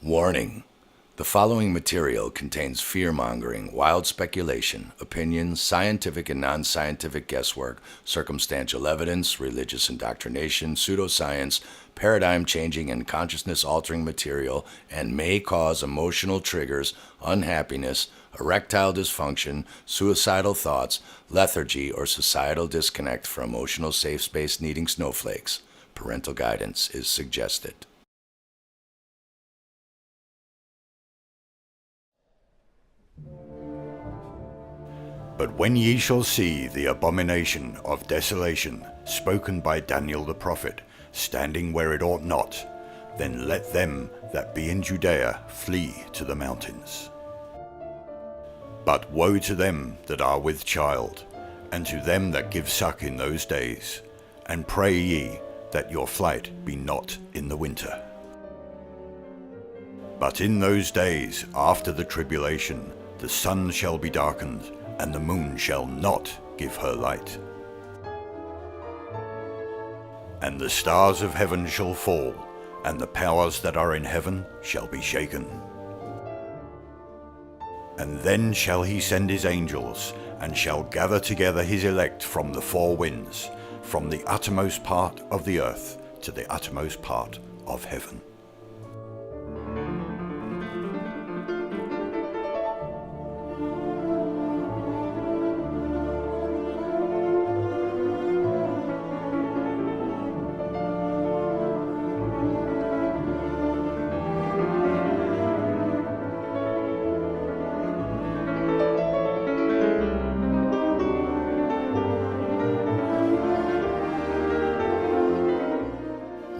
Warning. The following material contains fear-mongering, wild speculation, opinions, scientific and non-scientific guesswork, circumstantial evidence, religious indoctrination, pseudoscience, paradigm-changing and consciousness-altering material, and may cause emotional triggers, unhappiness, erectile dysfunction, suicidal thoughts, lethargy, or societal disconnect for emotional safe space needing snowflakes. Parental guidance is suggested. But when ye shall see the abomination of desolation spoken by Daniel the prophet, standing where it ought not, then let them that be in Judea flee to the mountains. But woe to them that are with child, and to them that give suck in those days, and pray ye that your flight be not in the winter. But in those days after the tribulation, the sun shall be darkened, and the moon shall not give her light. And the stars of heaven shall fall, and the powers that are in heaven shall be shaken. And then shall he send his angels, and shall gather together his elect from the four winds, from the uttermost part of the earth to the uttermost part of heaven.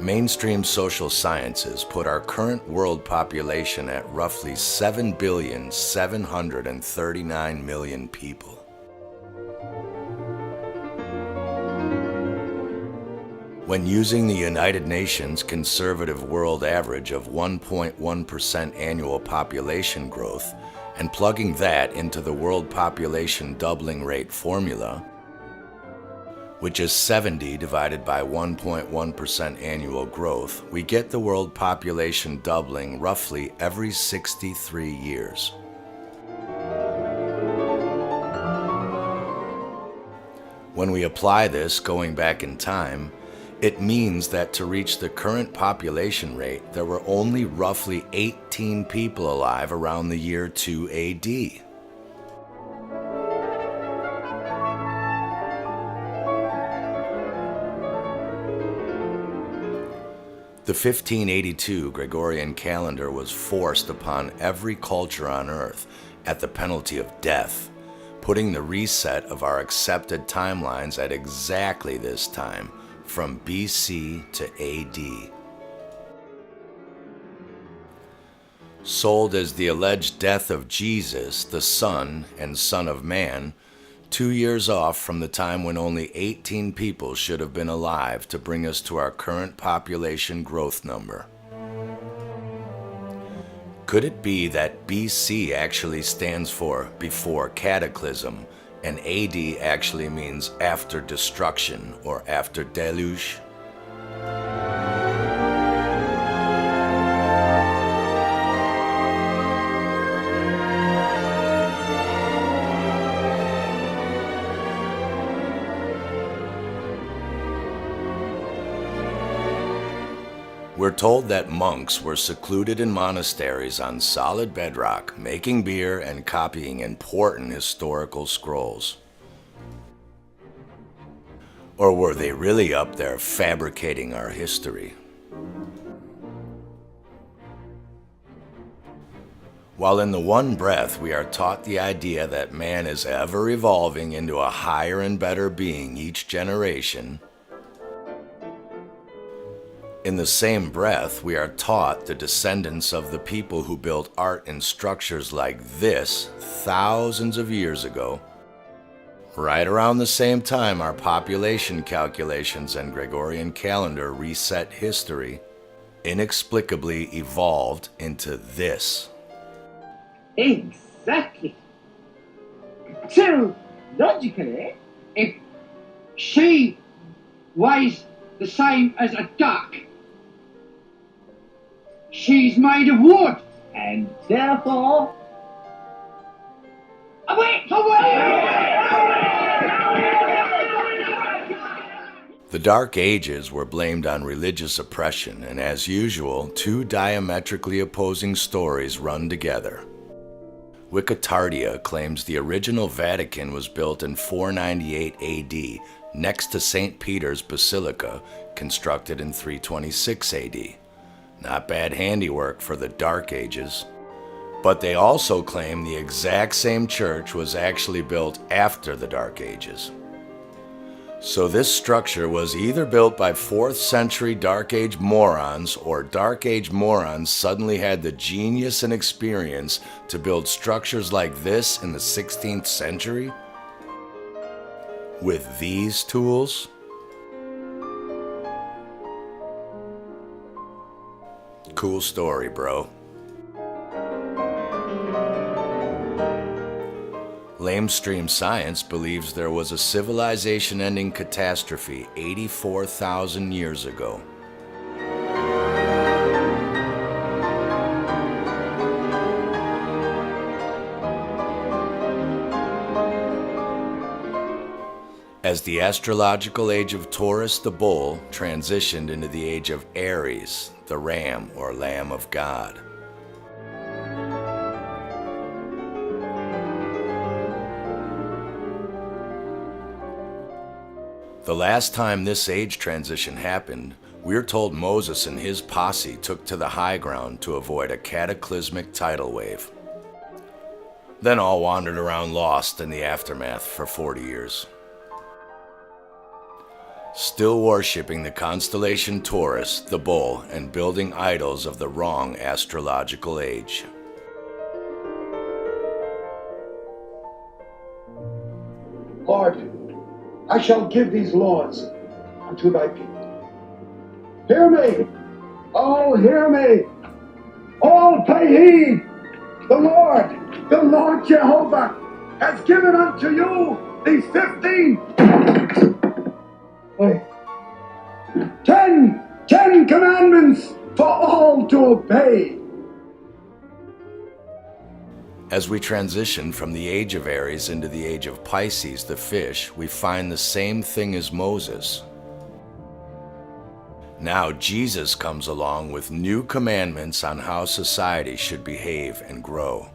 Mainstream social sciences put our current world population at roughly 7,739,000,000 people. When using the United Nations conservative world average of 1.1% annual population growth and plugging that into the world population doubling rate formula, which is 70 divided by 1.1% annual growth, we get the world population doubling roughly every 63 years. When we apply this going back in time, it means that to reach the current population rate, there were only roughly 18 people alive around the year 2 AD. The 1582 Gregorian calendar was forced upon every culture on Earth at the penalty of death, putting the reset of our accepted timelines at exactly this time, from BC to AD. Sold as the alleged death of Jesus, the Son and Son of Man, 2 years off from the time when only 18 people should have been alive to bring us to our current population growth number. Could it be that BC actually stands for before Cataclysm, and AD actually means after destruction or after deluge? We're told that monks were secluded in monasteries on solid bedrock, making beer and copying important historical scrolls. Or were they really up there fabricating our history? While in the one breath we are taught the idea that man is ever evolving into a higher and better being each generation, in the same breath, we are taught the descendants of the people who built art and structures like this thousands of years ago, right around the same time our population calculations and Gregorian calendar reset history, inexplicably evolved into this. Exactly. So, logically, if she weighs the same as a duck, she's made of wood, and therefore... Away! The Dark Ages were blamed on religious oppression, and as usual, two diametrically opposing stories run together. Wikitardia claims the original Vatican was built in 498 AD next to St. Peter's Basilica, constructed in 326 AD. Not bad handiwork for the Dark Ages. But they also claim the exact same church was actually built after the Dark Ages. So this structure was either built by 4th century Dark Age morons, or Dark Age morons suddenly had the genius and experience to build structures like this in the 16th century? With these tools? Cool story, bro. Lamestream science believes there was a civilization-ending catastrophe 84,000 years ago. As the astrological age of Taurus, the bull, transitioned into the age of Aries, the ram or lamb of God. The last time this age transition happened, we're told Moses and his posse took to the high ground to avoid a cataclysmic tidal wave. Then all wandered around lost in the aftermath for 40 years. Still worshipping the constellation Taurus, the bull, and building idols of the wrong astrological age. Lord, I shall give these laws unto thy people. Hear me! Oh, hear me! All pay heed! The Lord Jehovah, has given unto you these 10 commandments for all to obey. As we transition from the age of Aries into the age of Pisces, the fish, we find the same thing as Moses. Now Jesus comes along with new commandments on how society should behave and grow.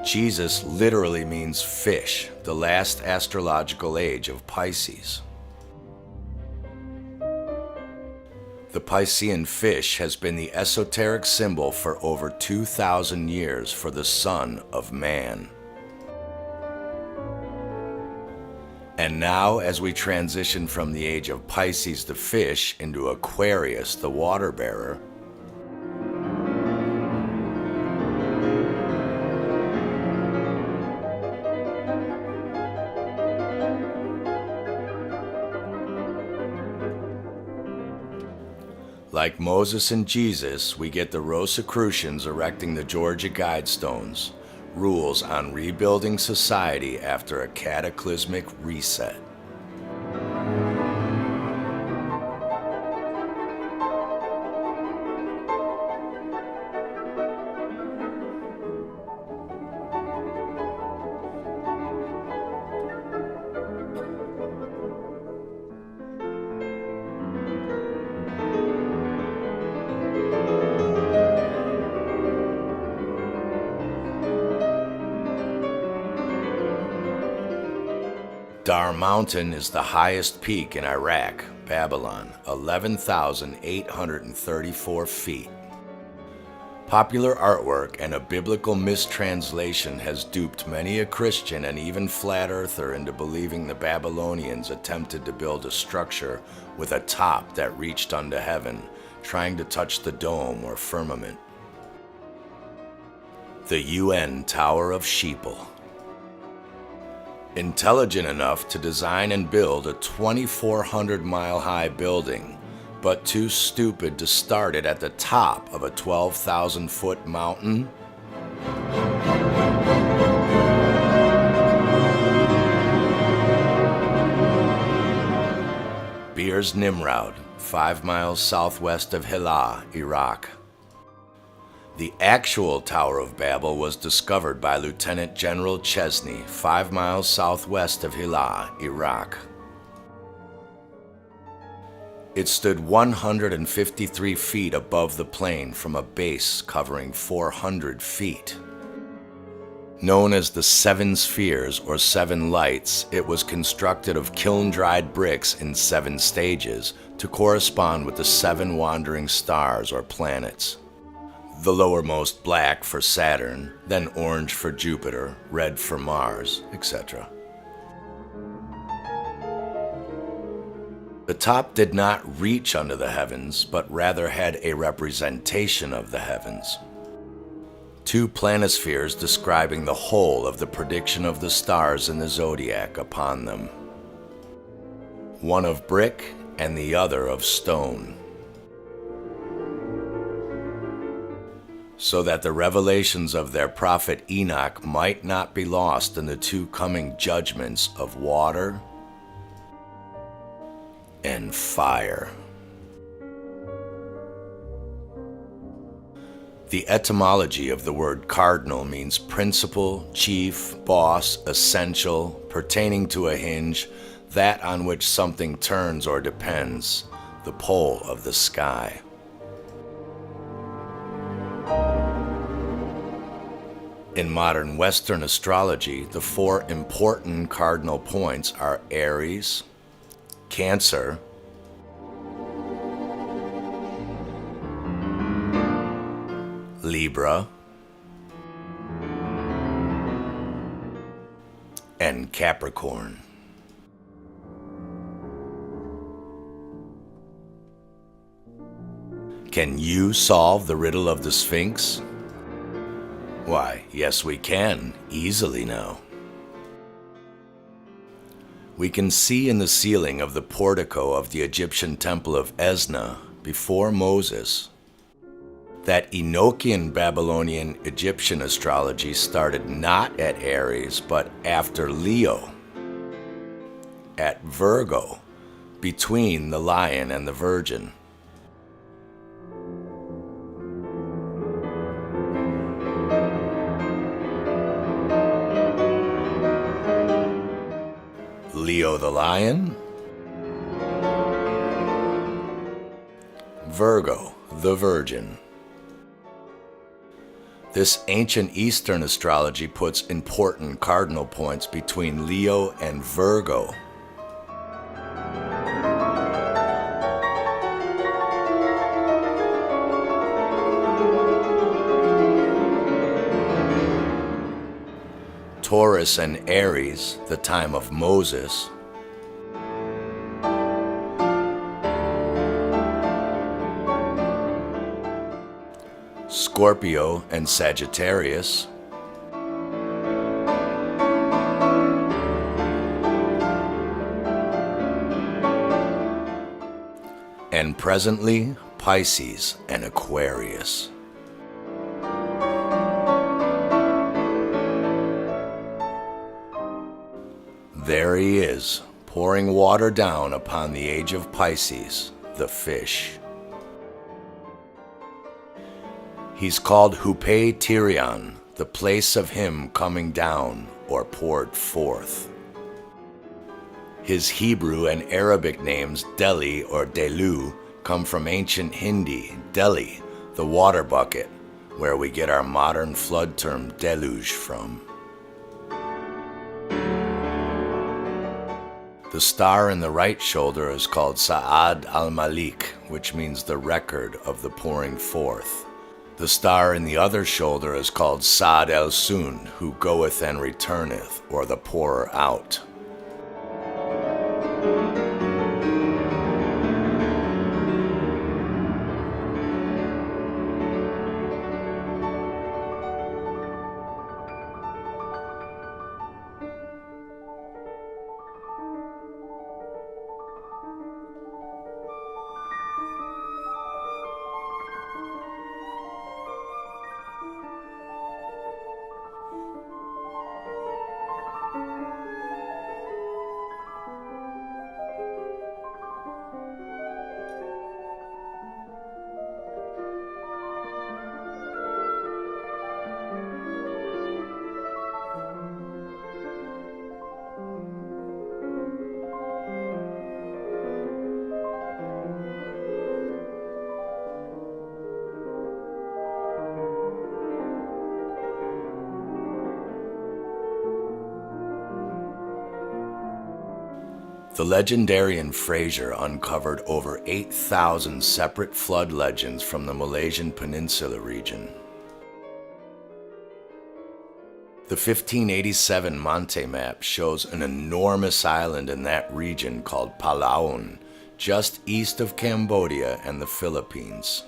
Jesus literally means fish, the last astrological age of Pisces. The Piscean fish has been the esoteric symbol for over 2,000 years for the Son of Man. And now, as we transition from the age of Pisces the fish into Aquarius the water bearer, like Moses and Jesus, we get the Rosicrucians erecting the Georgia Guidestones, rules on rebuilding society after a cataclysmic reset. Dar Mountain is the highest peak in Iraq, Babylon, 11,834 feet. Popular artwork and a biblical mistranslation has duped many a Christian and even flat earther into believing the Babylonians attempted to build a structure with a top that reached unto heaven, trying to touch the dome or firmament. The UN Tower of Sheeple. Intelligent enough to design and build a 2,400-mile-high building, but too stupid to start it at the top of a 12,000-foot mountain? Beers Nimrod, 5 miles southwest of Hilla, Iraq. The actual Tower of Babel was discovered by Lieutenant General Chesney, 5 miles southwest of Hilla, Iraq. It stood 153 feet above the plain from a base covering 400 feet. Known as the Seven Spheres or Seven Lights, it was constructed of kiln-dried bricks in 7 stages to correspond with the 7 wandering stars or planets. The lowermost black for Saturn, then orange for Jupiter, red for Mars, etc. The top did not reach unto the heavens, but rather had a representation of the heavens. 2 planispheres describing the whole of the prediction of the stars in the zodiac upon them. One of brick and the other of stone. So that the revelations of their prophet Enoch might not be lost in the 2 coming judgments of water and fire. The etymology of the word cardinal means principal, chief, boss, essential, pertaining to a hinge, that on which something turns or depends, the pole of the sky. In modern Western astrology, the 4 important cardinal points are Aries, Cancer, Libra, and Capricorn. Can you solve the riddle of the Sphinx? Why, yes we can, easily now. We can see in the ceiling of the portico of the Egyptian temple of Esna, before Moses, that Enochian Babylonian Egyptian astrology started not at Aries, but after Leo, at Virgo, between the lion and the virgin. Leo the lion, Virgo the virgin. This ancient Eastern astrology puts important cardinal points between Leo and Virgo. Taurus and Aries, the time of Moses. Scorpio and Sagittarius. And presently, Pisces and Aquarius. There he is, pouring water down upon the age of Pisces, the fish. He's called Hupe Tyrion, the place of him coming down or poured forth. His Hebrew and Arabic names Delhi or Delu come from ancient Hindi, Delhi, the water bucket, where we get our modern flood term deluge from. The star in the right shoulder is called Sa'ad al-Malik, which means the record of the pouring forth. The star in the other shoulder is called Sa'ad el-Sun, who goeth and returneth, or the pourer out. The legendarian Fraser uncovered over 8,000 separate flood legends from the Malaysian Peninsula region. The 1587 Monte map shows an enormous island in that region called Palawan, just east of Cambodia and the Philippines.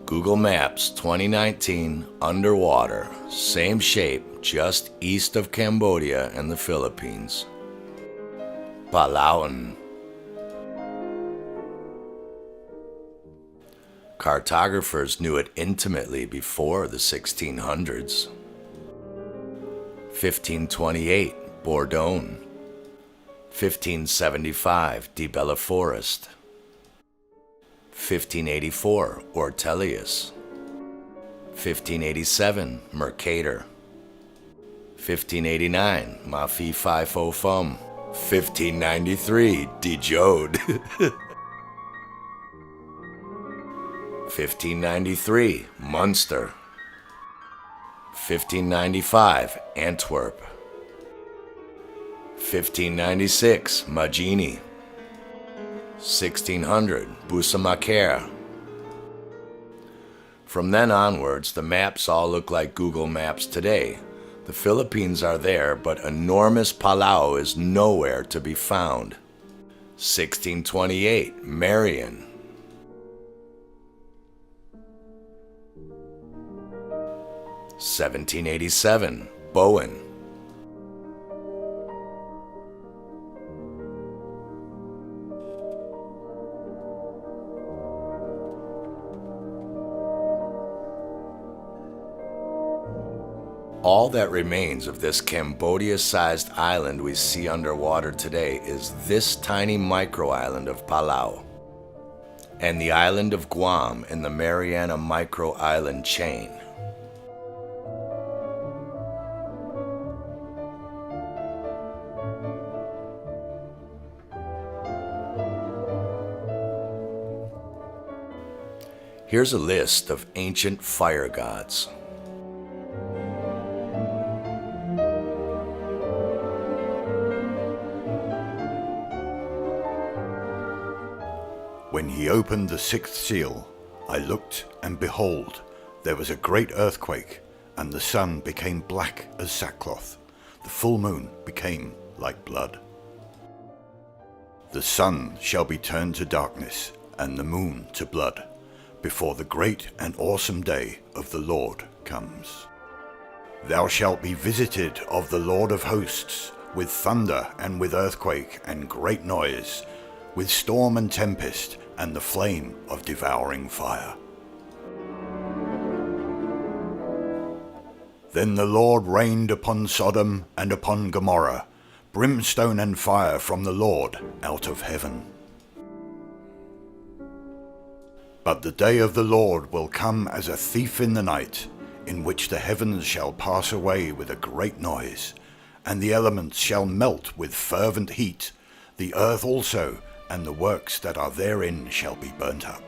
Google Maps 2019, underwater, same shape, just east of Cambodia and the Philippines. Palawan. Cartographers knew it intimately before the 1600s. 1528, Bordeaux. 1575, De Bella Forest. 1584, Ortelius. 1587, Mercator. 1589, Ma Phi Phi Pho Phum. 1593, De Jode. 1593, Munster. 1595, Antwerp. 1596, Magini. 1600, Busamaker. From then onwards, the maps all look like Google Maps today. The Philippines are there, but enormous Palau is nowhere to be found. 1628, Marion. 1787, Bowen. All that remains of this Cambodia-sized island we see underwater today is this tiny micro-island of Palau and the island of Guam in the Mariana micro-island chain. Here's a list of ancient fire gods. When he opened the sixth seal, I looked, and behold, there was a great earthquake, and the sun became black as sackcloth. The full moon became like blood. The sun shall be turned to darkness, and the moon to blood, before the great and awesome day of the Lord comes. Thou shalt be visited of the Lord of hosts, with thunder and with earthquake and great noise, with storm and tempest, and the flame of devouring fire. Then the Lord rained upon Sodom and upon Gomorrah, brimstone and fire from the Lord out of heaven. But the day of the Lord will come as a thief in the night, in which the heavens shall pass away with a great noise, and the elements shall melt with fervent heat, the earth also, and the works that are therein shall be burnt up.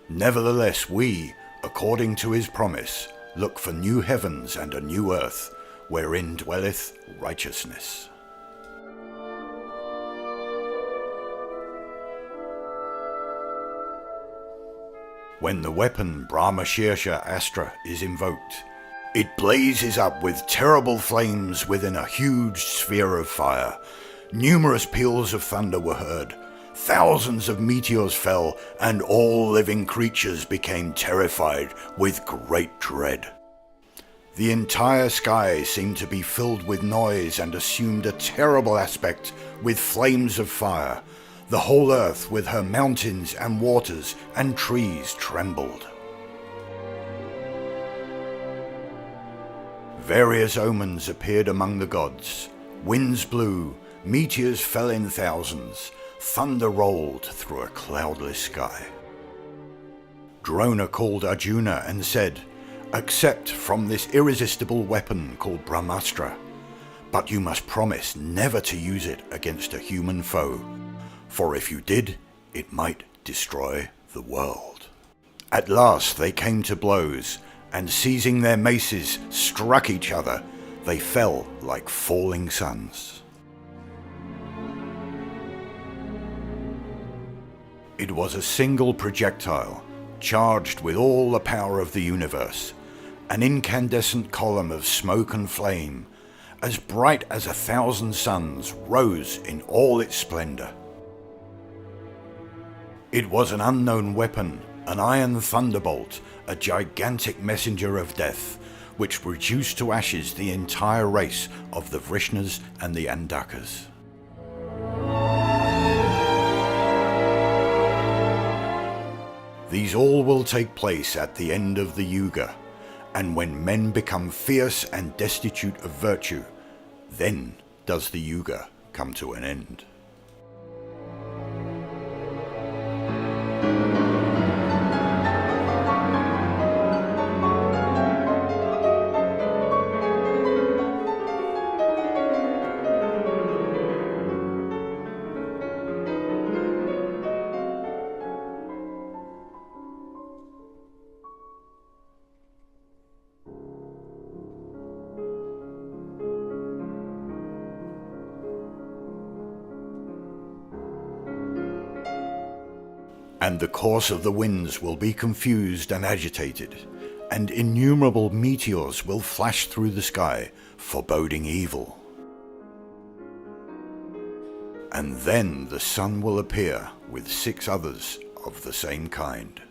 Nevertheless we, according to his promise, look for new heavens and a new earth, wherein dwelleth righteousness. When the weapon Brahma-Shirsha Astra is invoked, it blazes up with terrible flames within a huge sphere of fire. Numerous peals of thunder were heard, thousands of meteors fell, and all living creatures became terrified with great dread. The entire sky seemed to be filled with noise and assumed a terrible aspect with flames of fire. The whole earth with her mountains and waters and trees trembled. Various omens appeared among the gods. Winds blew, meteors fell in thousands, thunder rolled through a cloudless sky. Drona called Arjuna and said, "Accept from this irresistible weapon called Brahmastra, but you must promise never to use it against a human foe, for if you did, it might destroy the world." At last they came to blows, and seizing their maces struck each other. They fell like falling suns. It was a single projectile, charged with all the power of the universe, an incandescent column of smoke and flame, as bright as 1,000 suns, rose in all its splendor. It was an unknown weapon, an iron thunderbolt, a gigantic messenger of death, which reduced to ashes the entire race of the Vrishnas and the Andakas. These all will take place at the end of the Yuga, and when men become fierce and destitute of virtue, then does the Yuga come to an end. And the course of the winds will be confused and agitated, and innumerable meteors will flash through the sky, foreboding evil. And then the sun will appear with 6 others of the same kind.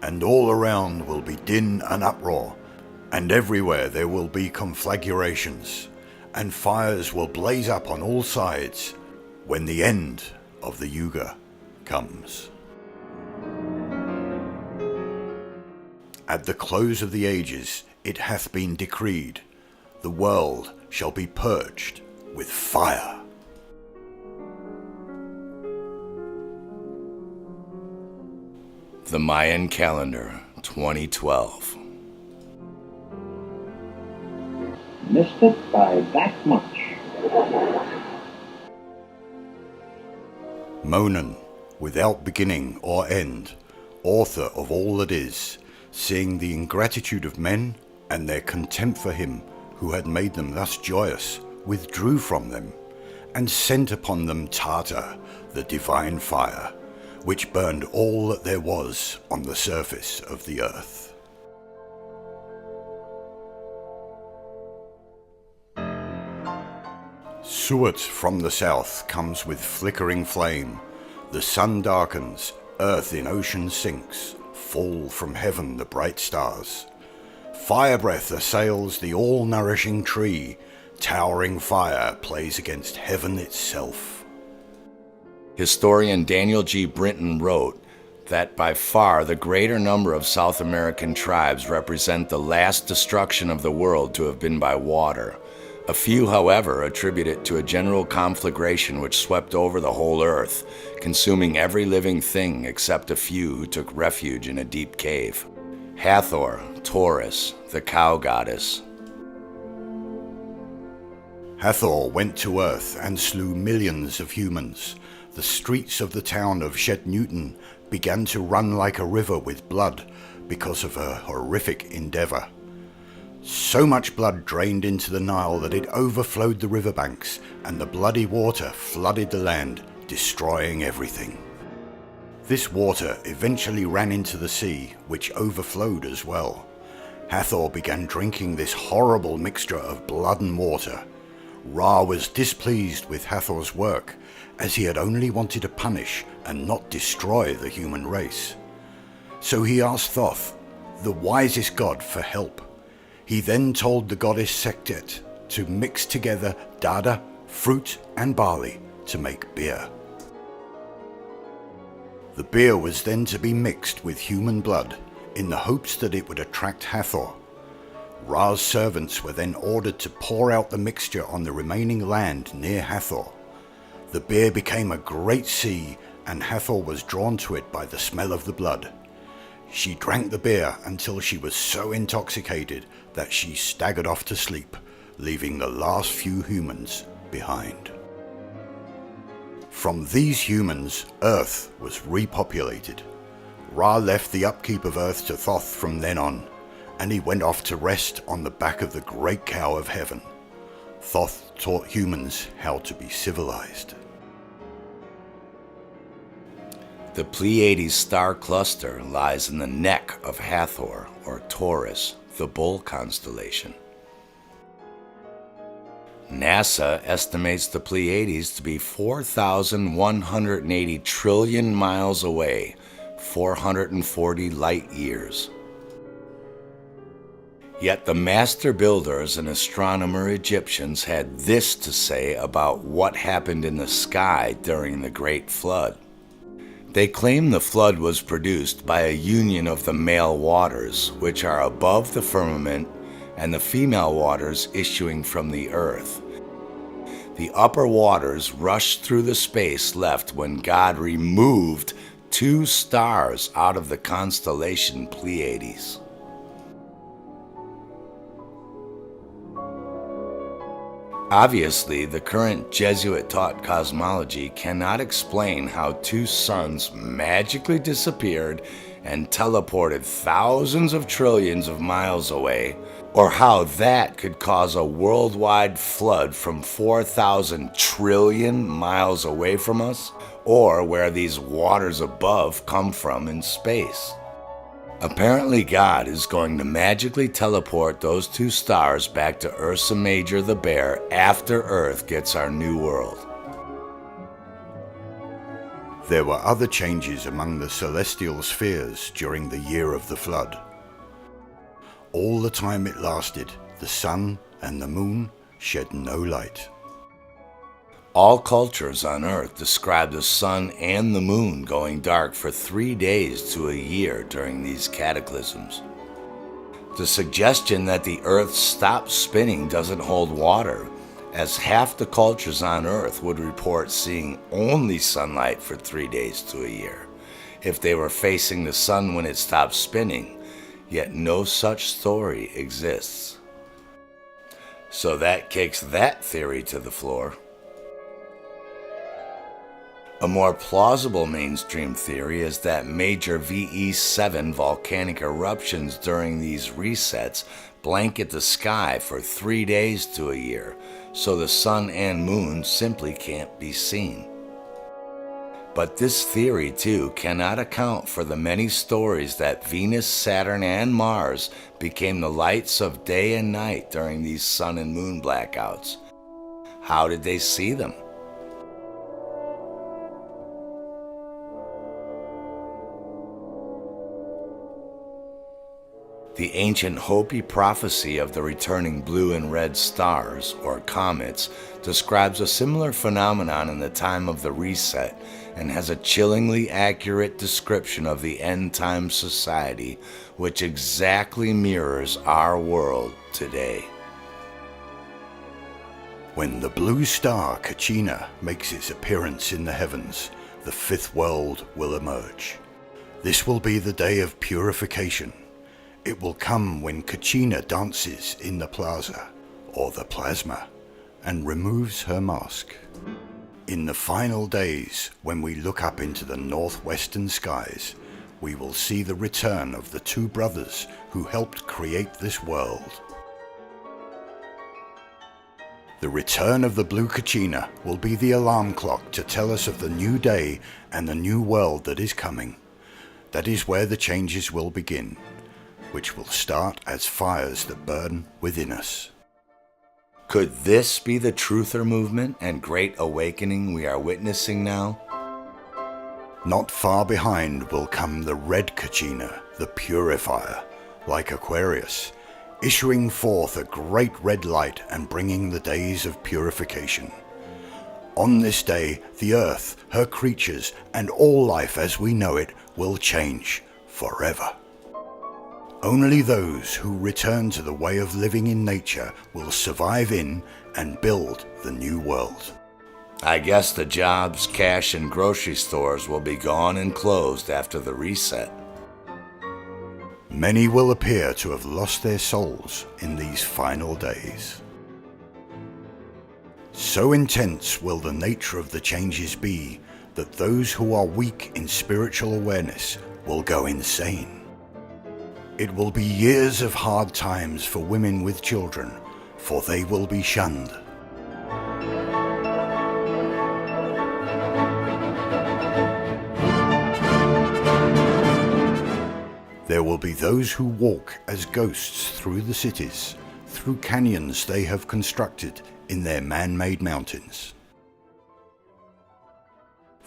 And all around will be din and uproar, and everywhere there will be conflagrations, and fires will blaze up on all sides when the end of the Yuga comes. At the close of the ages it hath been decreed, the world shall be purged with fire. The Mayan calendar, 2012. Missed it by that much. Monan, without beginning or end, author of all that is, seeing the ingratitude of men and their contempt for him who had made them thus joyous, withdrew from them, and sent upon them Tata, the divine fire, which burned all that there was on the surface of the earth. Suat from the south comes with flickering flame, the sun darkens, earth in ocean sinks, fall from heaven the bright stars. Fire breath assails the all-nourishing tree, towering fire plays against heaven itself. Historian Daniel G. Brinton wrote that by far the greater number of South American tribes represent the last destruction of the world to have been by water. A few, however, attribute it to a general conflagration which swept over the whole earth, consuming every living thing except a few who took refuge in a deep cave. Hathor, Taurus, the cow goddess. Hathor went to earth and slew millions of humans. The streets of the town of Shet Newton began to run like a river with blood because of her horrific endeavor. So much blood drained into the Nile that it overflowed the riverbanks, and the bloody water flooded the land, destroying everything. This water eventually ran into the sea, which overflowed as well. Hathor began drinking this horrible mixture of blood and water. Ra was displeased with Hathor's work, as he had only wanted to punish and not destroy the human race. So he asked Thoth, the wisest god, for help. He then told the goddess Sektet to mix together dada, fruit and barley to make beer. The beer was then to be mixed with human blood in the hopes that it would attract Hathor. Ra's servants were then ordered to pour out the mixture on the remaining land near Hathor. The beer became a great sea, and Hathor was drawn to it by the smell of the blood. She drank the beer until she was so intoxicated that she staggered off to sleep, leaving the last few humans behind. From these humans, Earth was repopulated. Ra left the upkeep of Earth to Thoth from then on, and he went off to rest on the back of the great cow of heaven. Thoth taught humans how to be civilized. The Pleiades star cluster lies in the neck of Hathor, or Taurus, the bull constellation. NASA estimates the Pleiades to be 4,180 trillion miles away, 440 light years. Yet the master builders and astronomer Egyptians had this to say about what happened in the sky during the Great Flood. They claim the flood was produced by a union of the male waters, which are above the firmament, and the female waters issuing from the earth. The upper waters rushed through the space left when God removed 2 stars out of the constellation Pleiades. Obviously, the current Jesuit-taught cosmology cannot explain how 2 suns magically disappeared and teleported thousands of trillions of miles away, or how that could cause a worldwide flood from 4,000 trillion miles away from us, or where these waters above come from in space. Apparently, God is going to magically teleport those 2 stars back to Ursa Major the Bear after Earth gets our new world. There were other changes among the celestial spheres during the year of the flood. All the time it lasted, the sun and the moon shed no light. All cultures on Earth describe the sun and the moon going dark for 3 days to a year during these cataclysms. The suggestion that the Earth stopped spinning doesn't hold water, as half the cultures on Earth would report seeing only sunlight for 3 days to a year, if they were facing the sun when it stopped spinning, yet no such story exists. So that kicks that theory to the floor. A more plausible mainstream theory is that major VE7 volcanic eruptions during these resets blanket the sky for 3 days to a year, so the sun and moon simply can't be seen. But this theory, too, cannot account for the many stories that Venus, Saturn, and Mars became the lights of day and night during these sun and moon blackouts. How did they see them? The ancient Hopi prophecy of the returning blue and red stars, or comets, describes a similar phenomenon in the time of the reset and has a chillingly accurate description of the end-time society, which exactly mirrors our world today. When the blue star Kachina makes its appearance in the heavens, the 5th world will emerge. This will be the day of purification. It will come when Kachina dances in the plaza, or the plasma, and removes her mask. In the final days, when we look up into the northwestern skies, we will see the return of the 2 brothers who helped create this world. The return of the blue Kachina will be the alarm clock to tell us of the new day and the new world that is coming. That is where the changes will begin, which will start as fires that burn within us. Could this be the truther movement and great awakening we are witnessing now? Not far behind will come the red Kachina, the purifier, like Aquarius. issuing forth a great red light and bringing the days of purification. On this day, the earth, her creatures, and all life as we know it will change forever. Only those who return to the way of living in nature will survive in and build the new world. I guess the jobs, cash, and grocery stores will be gone and closed after the reset. Many will appear to have lost their souls in these final days. So intense will the nature of the changes be that those who are weak in spiritual awareness will go insane. It will be years of hard times for women with children, for they will be shunned. There will be those who walk as ghosts through the cities, through canyons they have constructed in their man-made mountains.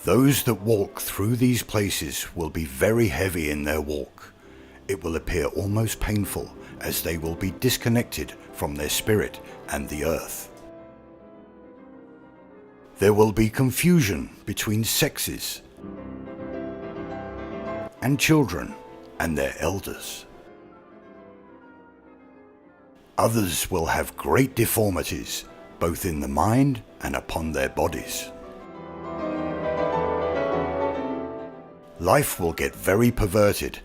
Those that walk through these places will be very heavy in their walk. It will appear almost painful as they will be disconnected from their spirit and the earth. There will be confusion between sexes and children and their elders. Others will have great deformities, both in the mind and upon their bodies. Life will get very perverted,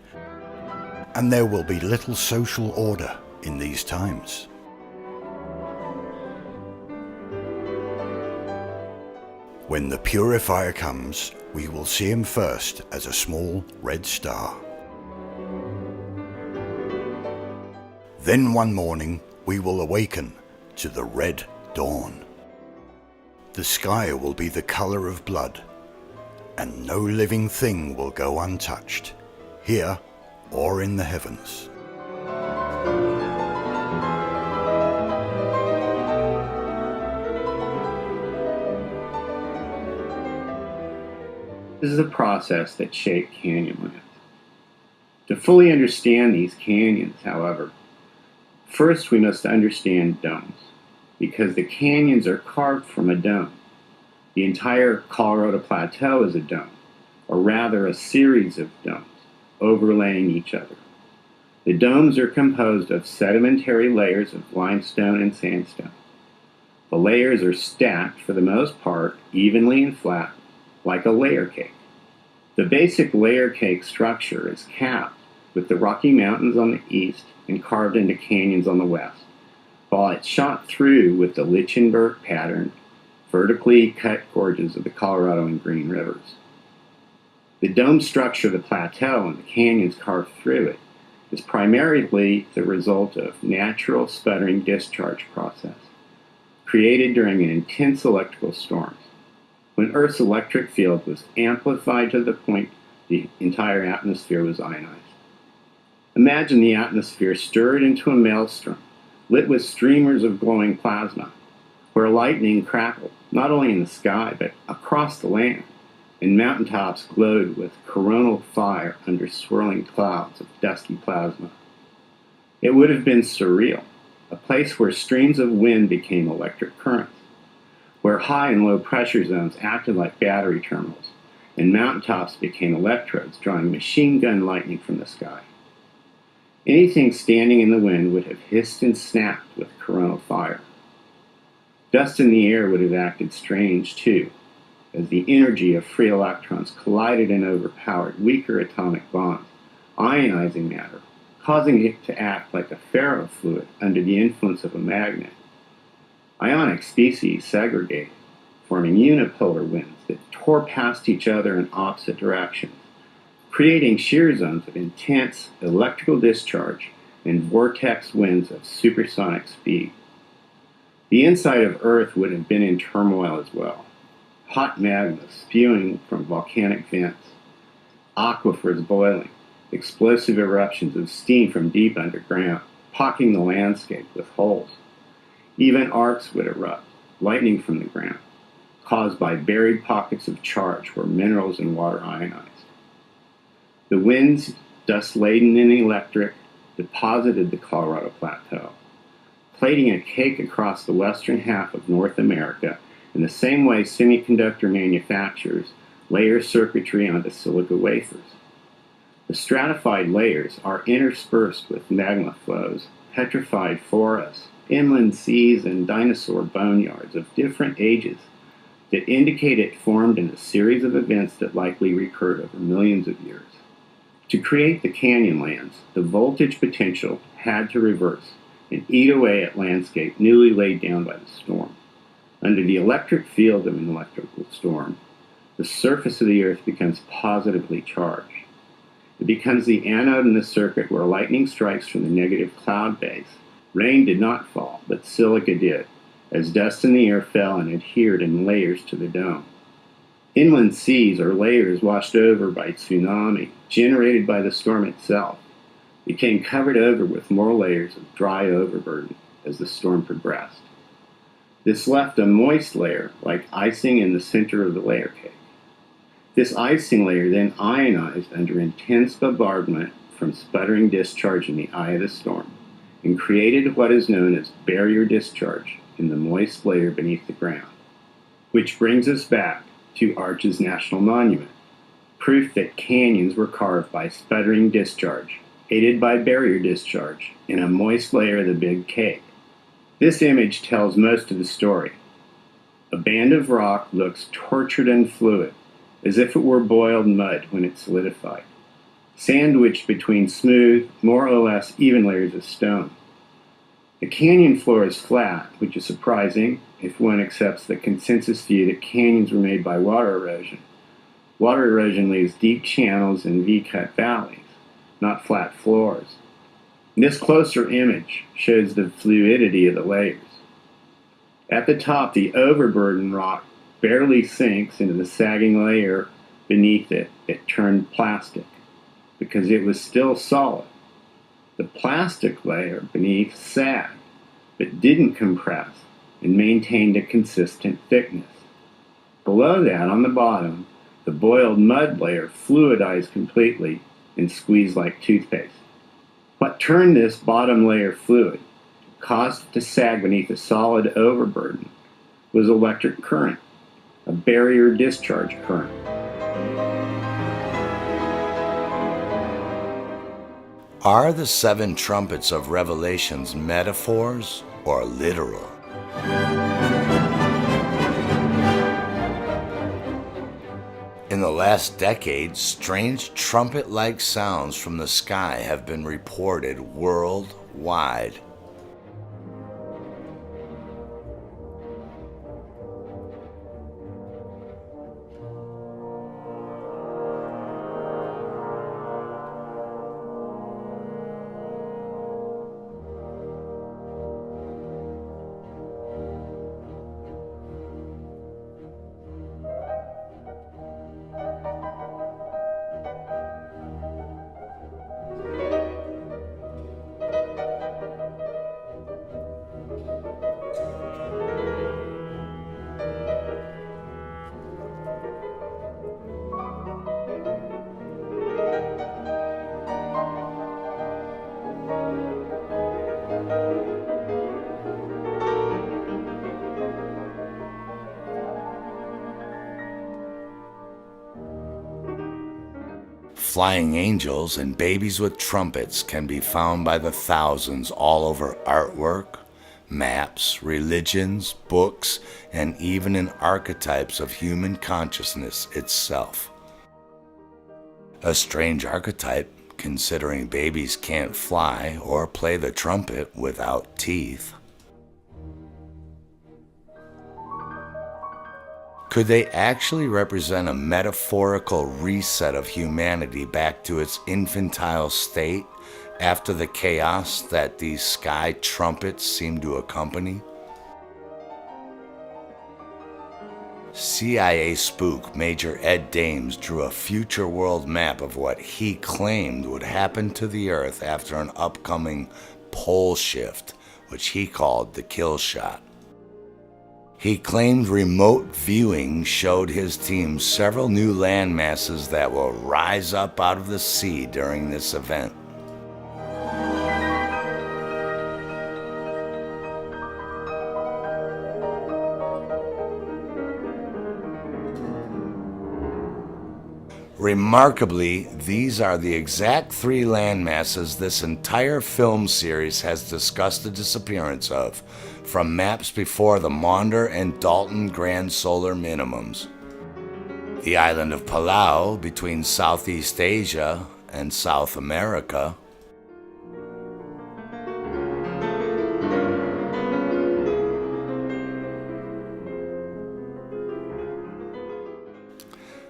and there will be little social order in these times. When the purifier comes, we will see him first as a small red star. Then one morning we will awaken to the red dawn. The sky will be the color of blood, and no living thing will go untouched, here or in the heavens. This is a process that shaped Canyonland. To fully understand these canyons, however, first we must understand domes, because the canyons are carved from a dome. The entire Colorado Plateau is a dome, or rather a series of domes, overlaying each other. The domes are composed of sedimentary layers of limestone and sandstone. The layers are stacked, for the most part, evenly and flat, like a layer cake. The basic layer cake structure is capped with the Rocky Mountains on the east and carved into canyons on the west, while it's shot through with the Lichtenberg pattern, vertically cut gorges of the Colorado and Green Rivers. The dome structure of the plateau and the canyons carved through it is primarily the result of natural sputtering discharge process, created during an intense electrical storm, when Earth's electric field was amplified to the point the entire atmosphere was ionized. Imagine the atmosphere stirred into a maelstrom, lit with streamers of glowing plasma, where lightning crackled, not only in the sky, but across the land, and mountaintops glowed with coronal fire under swirling clouds of dusky plasma. It would have been surreal, a place where streams of wind became electric currents, where high and low pressure zones acted like battery terminals, and mountaintops became electrodes drawing machine gun lightning from the sky. Anything standing in the wind would have hissed and snapped with coronal fire. Dust in the air would have acted strange, too, as the energy of free electrons collided and overpowered weaker atomic bonds, ionizing matter, causing it to act like a ferrofluid under the influence of a magnet. Ionic species segregated, forming unipolar winds that tore past each other in opposite directions, creating shear zones of intense electrical discharge and vortex winds of supersonic speed. The inside of Earth would have been in turmoil as well. Hot magma spewing from volcanic vents, aquifers boiling, explosive eruptions of steam from deep underground, pocking the landscape with holes. Even arcs would erupt, lightning from the ground, caused by buried pockets of charge where minerals and water ionized. The winds, dust-laden and electric, deposited the Colorado Plateau, plating a cake across the western half of North America in the same way semiconductor manufacturers layer circuitry onto silica wafers. The stratified layers are interspersed with magma flows, petrified forests, inland seas, and dinosaur boneyards of different ages that indicate it formed in a series of events that likely recurred over millions of years. To create the canyon lands, the voltage potential had to reverse and eat away at landscape newly laid down by the storm. Under the electric field of an electrical storm, the surface of the earth becomes positively charged. It becomes the anode in the circuit where lightning strikes from the negative cloud base. Rain did not fall, but silica did, as dust in the air fell and adhered in layers to the dome. Inland seas, or layers washed over by tsunami, generated by the storm itself, became covered over with more layers of dry overburden as the storm progressed. This left a moist layer, like icing in the center of the layer cake. This icing layer then ionized under intense bombardment from sputtering discharge in the eye of the storm, and created what is known as barrier discharge in the moist layer beneath the ground. Which brings us back to Arches National Monument, proof that canyons were carved by sputtering discharge, aided by barrier discharge, in a moist layer of the big cake. This image tells most of the story. A band of rock looks tortured and fluid, as if it were boiled mud when it solidified, sandwiched between smooth, more or less even layers of stone. The canyon floor is flat, which is surprising if one accepts the consensus view that canyons were made by water erosion. Water erosion leaves deep channels and V-cut valleys, not flat floors. This closer image shows the fluidity of the layers. At the top, the overburden rock barely sinks into the sagging layer beneath it that turned plastic, because it was still solid. The plastic layer beneath sagged, but didn't compress, and maintained a consistent thickness. Below that, on the bottom, the boiled mud layer fluidized completely and squeezed like toothpaste. What turned this bottom layer fluid, caused it to sag beneath a solid overburden, was electric current, a barrier discharge current. Are the seven trumpets of Revelations metaphors or literal? In the last decade, strange trumpet-like sounds from the sky have been reported worldwide. Flying angels and babies with trumpets can be found by the thousands all over artwork, maps, religions, books, and even in archetypes of human consciousness itself. A strange archetype, considering babies can't fly or play the trumpet without teeth. Could they actually represent a metaphorical reset of humanity back to its infantile state after the chaos that these sky trumpets seem to accompany? CIA spook Major Ed Dames drew a future world map of what he claimed would happen to the Earth after an upcoming pole shift, which he called the kill shot. He claimed remote viewing showed his team several new land masses that will rise up out of the sea during this event. Remarkably, these are the exact three landmasses this entire film series has discussed the disappearance of, from maps before the Maunder and Dalton Grand Solar Minimums. The island of Palau between Southeast Asia and South America,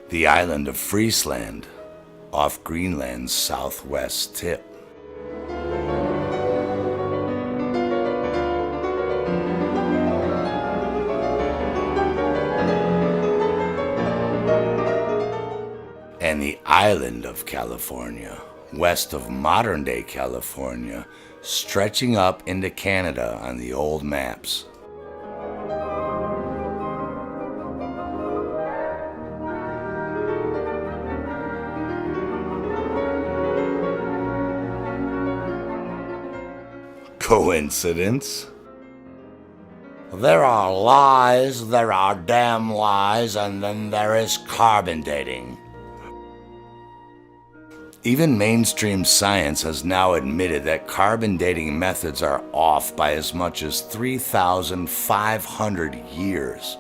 the island of Friesland, off Greenland's southwest tip. And the island of California, west of modern-day California, stretching up into Canada on the old maps. Coincidence? There are lies, there are damn lies, and then there is carbon dating. Even mainstream science has now admitted that carbon dating methods are off by as much as 3,500 years,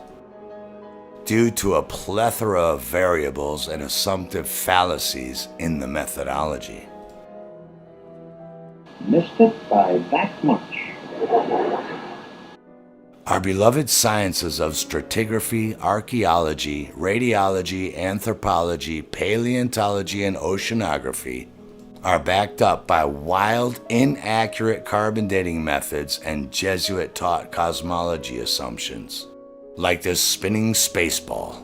due to a plethora of variables and assumptive fallacies in the methodology. Missed it by that much. Our beloved sciences of stratigraphy, archaeology, radiology, anthropology, paleontology, and oceanography are backed up by wild, inaccurate carbon dating methods and Jesuit-taught cosmology assumptions, like this spinning spaceball.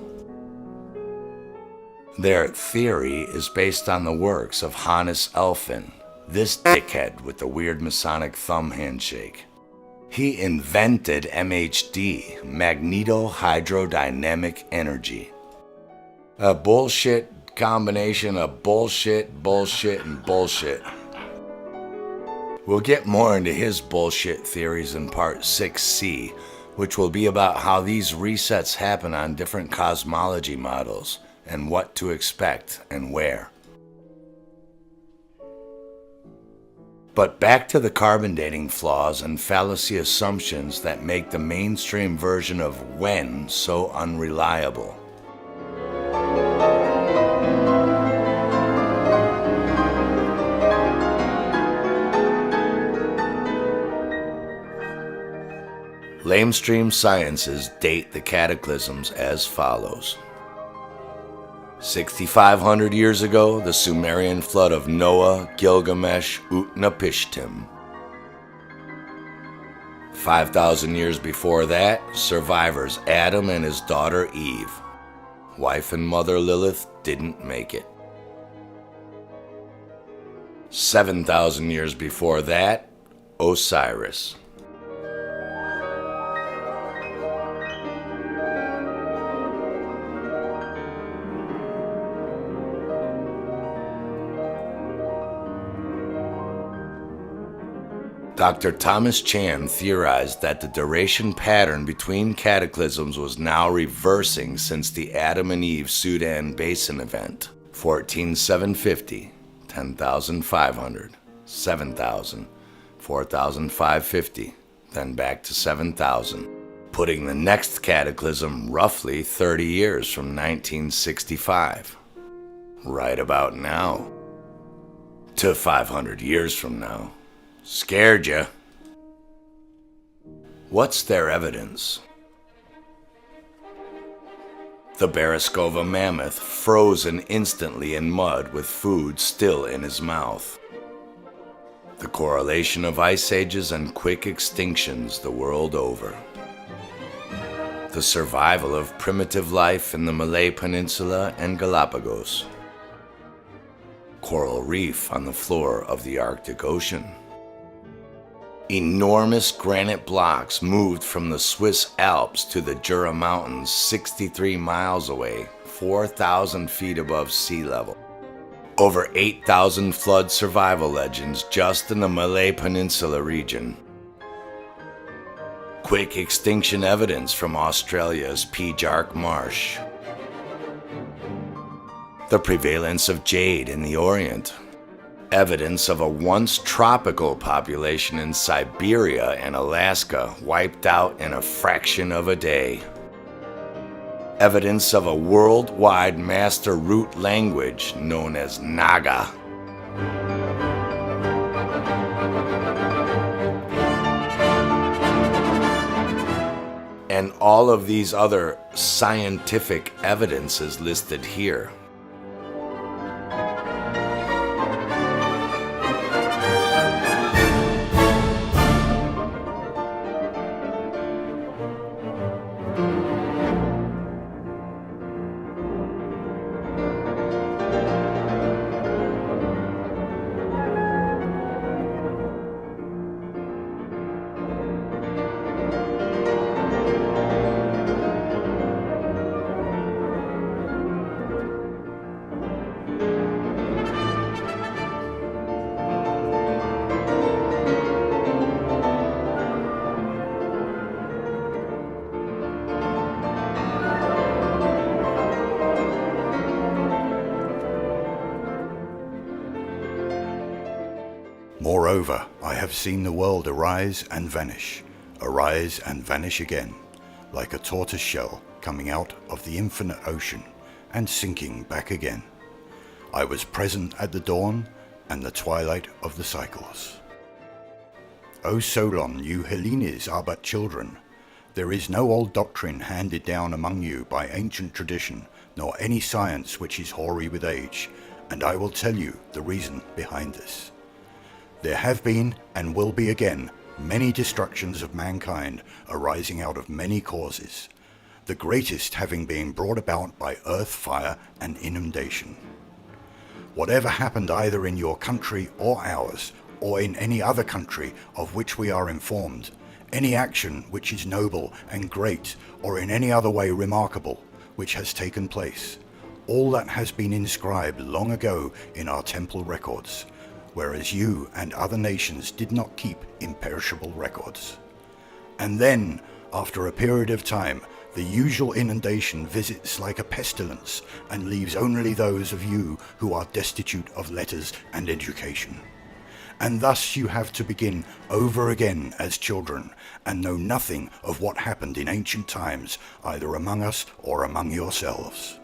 Their theory is based on the works of Hannes Elfin, this dickhead with the weird Masonic thumb handshake. He invented MHD, magnetohydrodynamic energy. A bullshit combination of bullshit, bullshit, and bullshit. We'll get more into his bullshit theories in part 6C, which will be about how these resets happen on different cosmology models and what to expect and where. But back to the carbon dating flaws and fallacy assumptions that make the mainstream version of when so unreliable. Lamestream sciences date the cataclysms as follows. 6,500 years ago, the Sumerian flood of Noah, Gilgamesh, Utnapishtim. 5,000 years before that, survivors Adam and his daughter Eve. Wife and mother Lilith didn't make it. 7,000 years before that, Osiris. Dr. Thomas Chan theorized that the duration pattern between cataclysms was now reversing since the Adam and Eve Sudan Basin event, 14,750, 10,500, 7,000, 4,550, then back to 7,000, putting the next cataclysm roughly 30 years from 1965, right about now, to 500 years from now. Scared ya? What's their evidence? The Berescova mammoth frozen instantly in mud with food still in his mouth. The correlation of ice ages and quick extinctions the world over. The survival of primitive life in the Malay Peninsula and Galapagos. Coral reef on the floor of the Arctic Ocean. Enormous granite blocks moved from the Swiss Alps to the Jura Mountains 63 miles away, 4,000 feet above sea level. Over 8,000 flood survival legends just in the Malay Peninsula region. Quick extinction evidence from Australia's Pejark Marsh. the prevalence of jade in the Orient, evidence of a once tropical population in Siberia and Alaska wiped out in a fraction of a day, evidence of a worldwide master root language known as Naga, and all of these other scientific evidences listed here. Moreover, I have seen the world arise and vanish again, like a tortoise shell coming out of the infinite ocean and sinking back again. I was present at the dawn and the twilight of the cycles. O Solon, you Hellenes are but children. There is no old doctrine handed down among you by ancient tradition, nor any science which is hoary with age, and I will tell you the reason behind this. There have been, and will be again, many destructions of mankind arising out of many causes, the greatest having been brought about by earth fire and inundation. Whatever happened either in your country or ours, or in any other country of which we are informed, any action which is noble and great, or in any other way remarkable, which has taken place, all that has been inscribed long ago in our temple records, whereas you and other nations did not keep imperishable records. And then, after a period of time, the usual inundation visits like a pestilence and leaves only those of you who are destitute of letters and education. And thus you have to begin over again as children and know nothing of what happened in ancient times, either among us or among yourselves.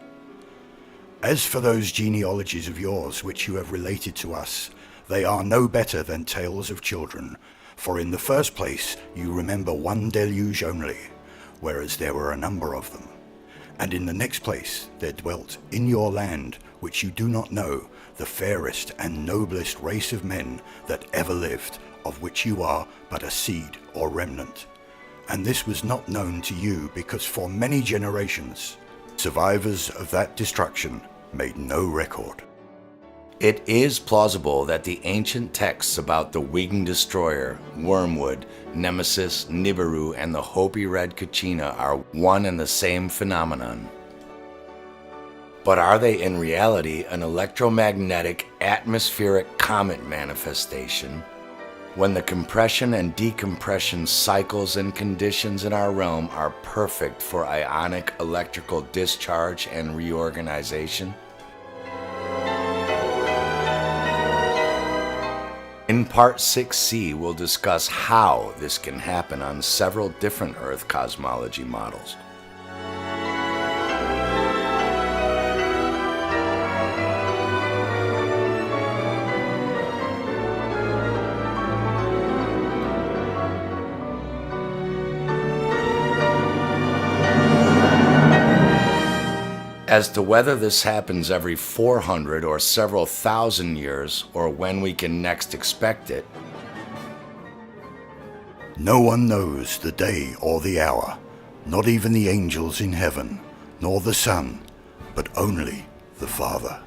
As for those genealogies of yours which you have related to us, they are no better than tales of children, for in the first place you remember one deluge only, whereas there were a number of them. And in the next place there dwelt in your land, which you do not know, the fairest and noblest race of men that ever lived, of which you are but a seed or remnant. And this was not known to you, because for many generations survivors of that destruction made no record. It is plausible that the ancient texts about the Wigan Destroyer, Wormwood, Nemesis, Nibiru, and the Hopi Red Kachina are one and the same phenomenon. But are they in reality an electromagnetic atmospheric comet manifestation? When the compression and decompression cycles and conditions in our realm are perfect for ionic electrical discharge and reorganization? In Part 6C, we'll discuss how this can happen on several different Earth cosmology models. As to whether this happens every 400 or several thousand years, or when we can next expect it, no one knows the day or the hour, not even the angels in heaven, nor the Son, but only the Father.